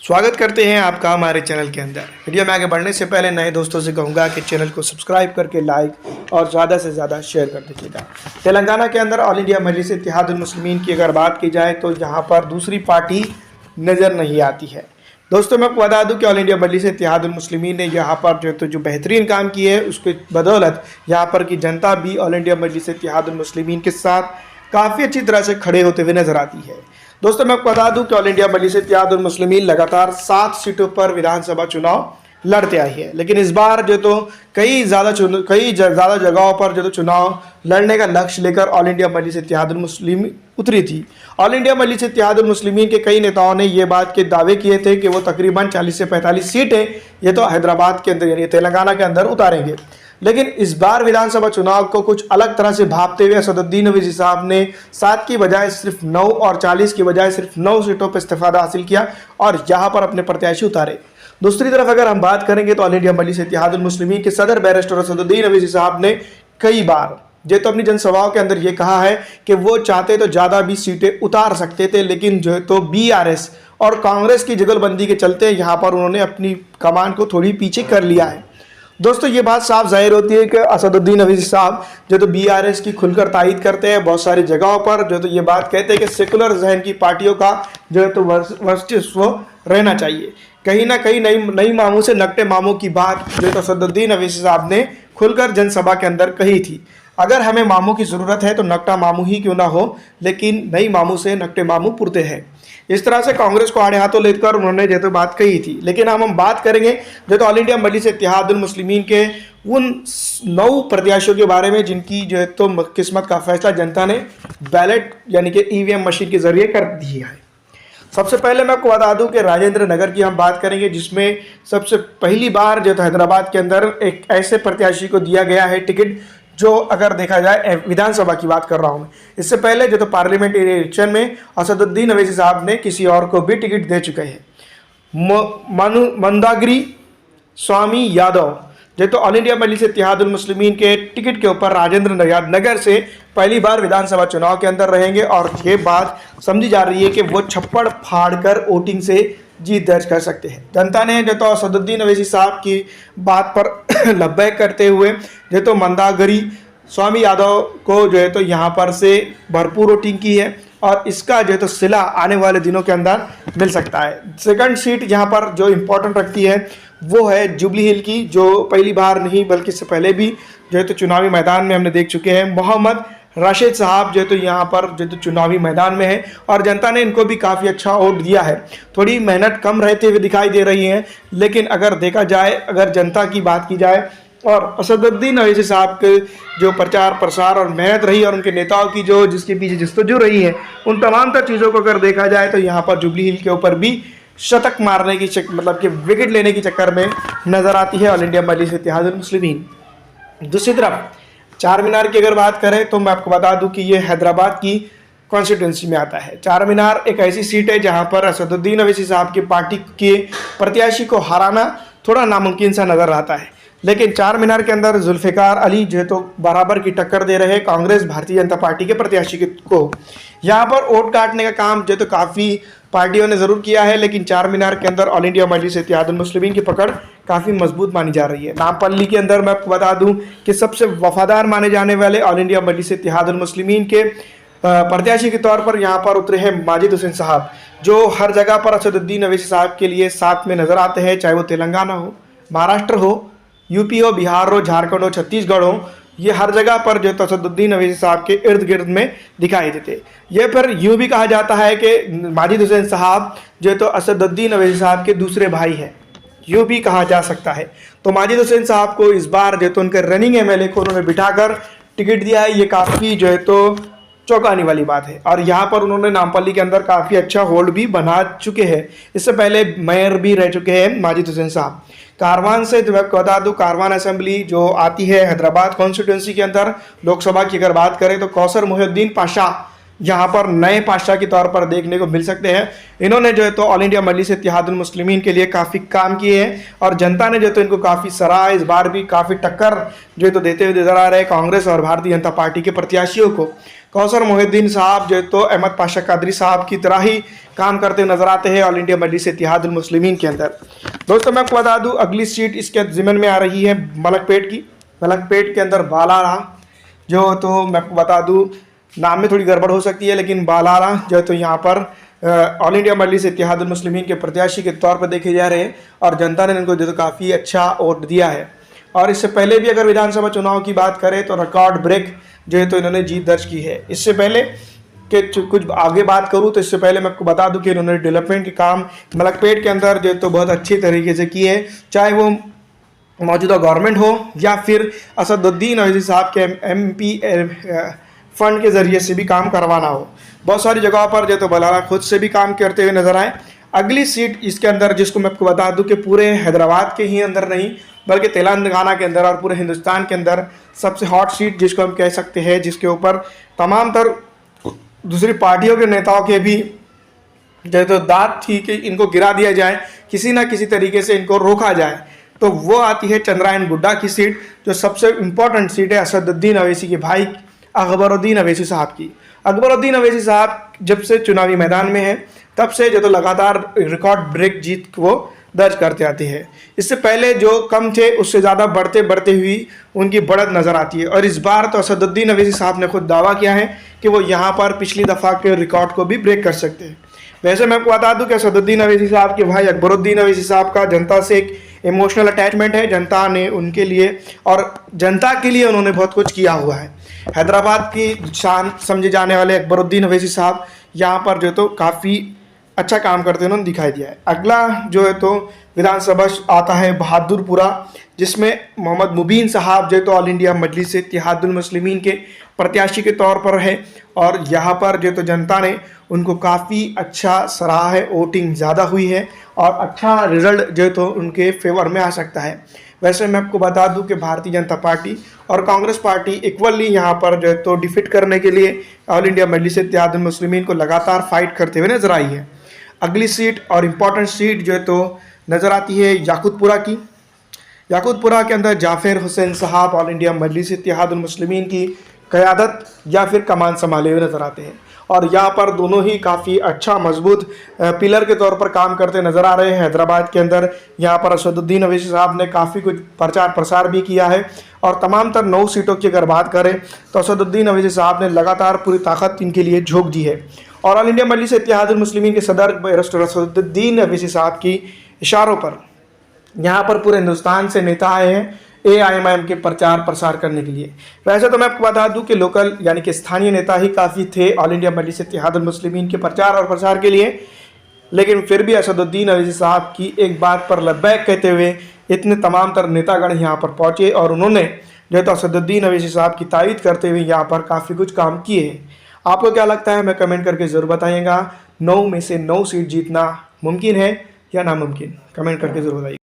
स्वागत करते हैं आपका हमारे चैनल के अंदर। वीडियो में आगे बढ़ने से पहले नए दोस्तों से कहूँगा कि चैनल को सब्सक्राइब करके लाइक और ज़्यादा से ज़्यादा शेयर कर दीजिएगा। तेलंगाना के अंदर ऑल इंडिया मजलिस इत्तेहादुल मुस्लिमीन की अगर बात की जाए तो यहाँ पर दूसरी पार्टी नज़र नहीं आती है। दोस्तों मैं आपको बता दूं कि ऑल इंडिया मजलिस इत्तेहादुल मुस्लिमीन ने यहाँ पर जो बेहतरीन काम किए है उसके बदौलत यहाँ पर की जनता भी ऑल इंडिया मजलिस इत्तेहादुल मुस्लिमीन के साथ काफ़ी अच्छी तरह से खड़े होते हुए नजर आती है। दोस्तों मैं आपको बता दूं कि ऑल इंडिया मजलिस इत्तेहादुल मुस्लिमीन लगातार 7 सीटों पर विधानसभा चुनाव लड़ते आई है, लेकिन इस बार कई ज़्यादा जगहों पर चुनाव लड़ने का लक्ष्य लेकर ऑल इंडिया मजलिस इत्तेहादुल मुस्लिमीन उतरी थी। ऑल इंडिया मजलिस इत्तेहादुल मुस्लिमीन के कई नेताओं ने ये बात के दावे किए थे कि वो तकरीबन 40 से 45 सीटें ये तो हैदराबाद के अंदर यानी तेलंगाना के अंदर उतारेंगे, लेकिन इस बार विधानसभा चुनाव को कुछ अलग तरह से भापते हुए असदुद्दीन अवैसी साहब ने 7 की बजाय सिर्फ 9 और 40 की बजाय सिर्फ 9 सीटों पर इस्तीफा हासिल किया और यहाँ पर अपने प्रत्याशी उतारे। दूसरी तरफ अगर हम बात करेंगे तो ऑल इंडिया मजलिस इत्तेहादुल मुस्लिमीन के सदर बैरिस्टर असदुद्दीन अवैसी साहब ने कई बार अपनी जनसभाओं के अंदर ये कहा है कि वो चाहते तो ज़्यादा भी सीटें उतार सकते थे, लेकिन BRS और कांग्रेस की जुगलबंदी के चलते यहाँ पर उन्होंने अपनी कमान को थोड़ी पीछे कर लिया है। दोस्तों ये बात साफ जाहिर होती है कि असदुद्दीन अवैसी साहब BRS की खुलकर तायद करते हैं। बहुत सारी जगहों पर ये बात कहते हैं कि सेकुलर जहन की पार्टियों का वर्चस्व रहना चाहिए। कहीं ना कहीं नई मामू से नकटे मामू की बात असदुद्दीन अवैसी साहब ने खुलकर जनसभा के अंदर कही थी। अगर हमें मामू की ज़रूरत है तो नकटा मामू ही क्यों ना हो, लेकिन नई मामू से नकटे मामू पुरते हैं। इस तरह से कांग्रेस को आड़े हाथों लेकर उन्होंने बात कही थी। लेकिन हम बात करेंगे ऑल इंडिया मजलिस इत्तेहादुल मुस्लिमीन के उन 9 प्रत्याशियों के बारे में जिनकी किस्मत का फैसला जनता ने बैलेट यानी कि EVM मशीन के जरिए कर दिया है। सबसे पहले मैं आपको बता दूं कि राजेंद्र नगर की हम बात करेंगे, जिसमें सबसे पहली बार हैदराबाद के अंदर एक ऐसे प्रत्याशी को दिया गया है टिकट जो अगर देखा जाए विधानसभा की बात कर रहा हूं मैं। इससे पहले पार्लियामेंट्री इलेक्शन में असदुद्दीन अवैसी साहब ने किसी और को भी टिकट दे चुके हैं। मंदागिरी स्वामी यादव ऑल इंडिया मजलिस इत्तेहादुल मुस्लिमीन के टिकट के ऊपर राजेंद्र नगर से पहली बार विधानसभा चुनाव के अंदर रहेंगे और ये बात समझी जा रही है कि वो छप्पड़ फाड़ कर वोटिंग से जीत दर्ज कर सकते हैं। जनता ने असदुद्दीन अवैसी साहब की बात पर लब्बैक करते हुए मंदागिरी स्वामी यादव को यहाँ पर से भरपूर वोटिंग की है और इसका सिला आने वाले दिनों के अंदर मिल सकता है। सेकंड सीट यहाँ पर जो इम्पोर्टेंट रखती है वो है जुबली हिल की, जो पहली बार नहीं बल्कि इससे पहले भी चुनावी मैदान में हमने देख चुके हैं। मोहम्मद राशिद साहब यहाँ पर चुनावी मैदान में है और जनता ने इनको भी काफ़ी अच्छा वोट दिया है। थोड़ी मेहनत कम रहते हुए दिखाई दे रही है, लेकिन अगर देखा जाए, अगर जनता की बात की जाए और असदुद्दीन अवैसी साहब के प्रचार प्रसार और मेहनत रही और उनके नेताओं की जिसके पीछे जस्तजू रही है, उन तमाम तर चीज़ों को अगर देखा जाए तो यहाँ पर जुबली हिल के ऊपर भी शतक मारने की कि विकेट लेने की चक्कर में नज़र आती है ऑल इंडिया मजलिस इत्तेहादुल मुस्लिमीन। दूसरी तरफ चार मीनार की अगर बात करें तो मैं आपको बता दूं कि ये हैदराबाद की कॉन्स्टिट्यूंसी में आता है। चार मीनार एक ऐसी सीट है जहां पर असदुद्दीन अवैसी साहब की पार्टी के प्रत्याशी को हराना थोड़ा नामुमकिन सा नज़र आता है, लेकिन चार मीनार के अंदर जुल्फ़िकार अली बराबर की टक्कर दे रहे कांग्रेस भारतीय जनता पार्टी के प्रत्याशी को। यहाँ पर वोट काटने का काम काफ़ी पार्टियों ने ज़रूर किया है, लेकिन चार मीनार के अंदर ऑल इंडिया मजलिस इत्तेहादुल मुस्लिमीन की पकड़ काफ़ी मजबूत मानी जा रही है। नामपल्ली के अंदर मैं आपको बता दूं कि सबसे वफादार माने जाने वाले ऑल इंडिया मजलिस इत्तेहादुल मुस्लिमीन के प्रत्याशी के तौर पर यहाँ पर उतरे हैं माजिद हुसैन साहब, जो हर जगह पर असदुद्दीन अवैसी साहब के लिए साथ में नज़र आते हैं, चाहे वो तेलंगाना हो, महाराष्ट्र हो, UP हो, बिहार हो, झारखंड हो, छत्तीसगढ़ हो। ये हर जगह पर असदुद्दीन अवैसी साहब के इर्द गिर्द में दिखाई देते। ये फिर यूँ भी कहा जाता है कि माजिद हुसैन साहब असदुद्दीन अवैसी साहब के दूसरे भाई हैं, यूँ भी कहा जा सकता है। तो माजिद हुसैन साहब को इस बार उनके रनिंग MLA को उन्होंने बिठाकर टिकट दिया है, ये काफ़ी चौंकाने वाली बात है। और यहाँ पर उन्होंने नामपल्ली के अंदर काफ़ी अच्छा होल्ड भी बना चुके हैं। इससे पहले मेयर भी रह चुके हैं माजिद हुसैन साहब। कारवान से मैं बता दूँ, कारवान असेंबली आती है हैदराबाद कॉन्स्टिट्यूंसी के अंदर, लोकसभा की अगर बात करें तो कौसर मोहिउद्दीन पाशा यहाँ पर नए पातशाह के तौर पर देखने को मिल सकते हैं। इन्होंने ऑल इंडिया मजलिस इत्तेहादुल मुस्लिमीन के लिए काफ़ी काम किए हैं और जनता ने इनको काफ़ी सराहा। इस बार भी काफ़ी टक्कर देते हुए नजर आ रहे हैं कांग्रेस और भारतीय जनता पार्टी के प्रत्याशियों को। कौसर मोहिद्दीन साहब जो है तो अहमद पाशा कादरी साहब की तरह ही काम करते नजर आते हैं ऑल इंडिया मजलिस इत्तेहादुल मुस्लिमीन के अंदर। दोस्तों मैं आपको बता दूं अगली सीट इसके ज़िम्मन में आ रही है मलकपेट की। मलकपेट के अंदर बालारा जो तो मैं आपको बता दूं नाम में थोड़ी गड़बड़ हो सकती है, लेकिन बालारा जो है तो यहाँ पर ऑल इंडिया मजलिस इत्तेहादुल मुस्लिमीन के प्रत्याशी के तौर पर देखे जा रहे हैं और जनता ने इनको जो तो काफ़ी अच्छा वोट दिया है। और इससे पहले भी अगर विधानसभा चुनाव की बात करें तो रिकॉर्ड ब्रेक जो है तो इन्होंने जीत दर्ज की है। इससे पहले कि कुछ आगे बात करूं तो इससे पहले मैं आपको बता दूं कि इन्होंने डेवलपमेंट के काम मलकपेट के अंदर जो है तो बहुत अच्छी तरीके से किए है, चाहे वो मौजूदा गवर्नमेंट हो या फिर असदुद्दीन अवैसी साहब के MP फंड के ज़रिए से भी काम करवाना हो। बहुत सारी जगहों पर जो तो बलारा खुद से भी काम करते हुए नजर आए। अगली सीट इसके अंदर जिसको मैं आपको बता दूं कि पूरे हैदराबाद के ही अंदर नहीं बल्कि तेलंगाना के अंदर और पूरे हिंदुस्तान के अंदर सबसे हॉट सीट जिसको हम कह सकते हैं, जिसके ऊपर तमाम तर दूसरी पार्टियों के नेताओं के भी जो तो दाद थी कि इनको गिरा दिया जाए, किसी ना किसी तरीके से इनको रोका जाए, तो वो आती है चंद्रायन गुड्डा की सीट जो सबसे इम्पोर्टेंट सीट है असदुद्दीन अवैसी के भाई अकबरुद्दीन अवैसी साहब की। अकबरुद्दीन अवैसी साहब जब से चुनावी मैदान में है तब से जो तो लगातार रिकॉर्ड ब्रेक जीत वो दर्ज करते आते हैं। इससे पहले जो कम थे उससे ज़्यादा बढ़ते बढ़ते हुई उनकी बढ़त नज़र आती है और इस बार तो असदुद्दीन अवैसी साहब ने खुद दावा किया है कि वो यहाँ पर पिछली दफ़ा के रिकॉर्ड को भी ब्रेक कर सकते हैं। वैसे मैं आपको बता दूं कि असदुद्दीन अवैसी साहब के भाई अकबरुद्दीन अवैसी साहब का जनता से एक इमोशनल अटैचमेंट है। जनता ने उनके लिए और जनता के लिए उन्होंने बहुत कुछ किया हुआ है। हैदराबाद की शान समझे जाने वाले अकबरुद्दीन अवैसी साहब यहाँ पर जो तो काफ़ी अच्छा काम करते उन्होंने दिखाई दिया है। अगला जो है तो विधानसभा आता है बहादुरपुरा, जिसमें मोहम्मद मुबीन साहब जो है तो ऑल इंडिया मजलिस इत्तेहादुल मुस्लिमीन के प्रत्याशी के तौर पर है और यहाँ पर जो तो जनता ने उनको काफ़ी अच्छा सराहा है, वोटिंग ज़्यादा हुई है और अच्छा रिजल्ट जो है तो उनके फेवर में आ सकता है। वैसे मैं आपको बता दूं कि भारतीय जनता पार्टी और कांग्रेस पार्टी इक्वली यहाँ पर जो है तो डिफीट करने के लिए ऑल इंडिया मजलिस इत्तेहादुल मुस्लिमीन को लगातार फाइट करते हुए नजर आई है। अगली सीट और इम्पॉर्टेंट सीट जो है तो नज़र आती है याकूतपुरा की। याकूतपुरा के अंदर जाफिर हुसैन साहब ऑल इंडिया मजलिस इत्तेहादुल मुस्लिमीन की क़यादत या फिर कमान संभाले हुए नज़र आते हैं और यहाँ पर दोनों ही काफ़ी अच्छा मजबूत पिलर के तौर पर काम करते नज़र आ रहे हैं। हैदराबाद के अंदर यहाँ पर असदुद्दीन अवैसी साहब ने काफ़ी कुछ प्रचार प्रसार भी किया है और तमाम तर 9 सीटों की अगर बात करें तो असदुद्दीन अवैसी साहब ने लगातार पूरी ताकत इनके लिए झोंक दी है और ऑल इंडिया मजलिस इत्तेहादुल मुस्लिमीन के सदर बैरिस्टर असदुद्दीन अवैसी साहब की इशारों पर यहाँ पर पूरे हिंदुस्तान से नेता आए हैं AIMIM के प्रचार प्रसार करने के लिए। वैसे तो मैं आपको बता दूं कि लोकल यानी कि स्थानीय नेता ही काफ़ी थे ऑल इंडिया मजलिस इत्तेहादुल मुस्लिमीन के प्रचार और प्रसार के लिए, लेकिन फिर भी असदुद्दीन अवैसी साहब की एक बात पर लब्बैक कहते हुए इतने तमाम तर नेतागण यहाँ पर पहुँचे और उन्होंने जो है तो असदुद्दीन अवैसी साहब की तारीफ करते हुए यहाँ पर काफ़ी कुछ काम किए हैं। आपको क्या लगता है, मैं कमेंट करके ज़रूर बताइएगा। 9 में से 9 सीट जीतना मुमकिन है या नामुमकिन, कमेंट करके ज़रूर बताइए।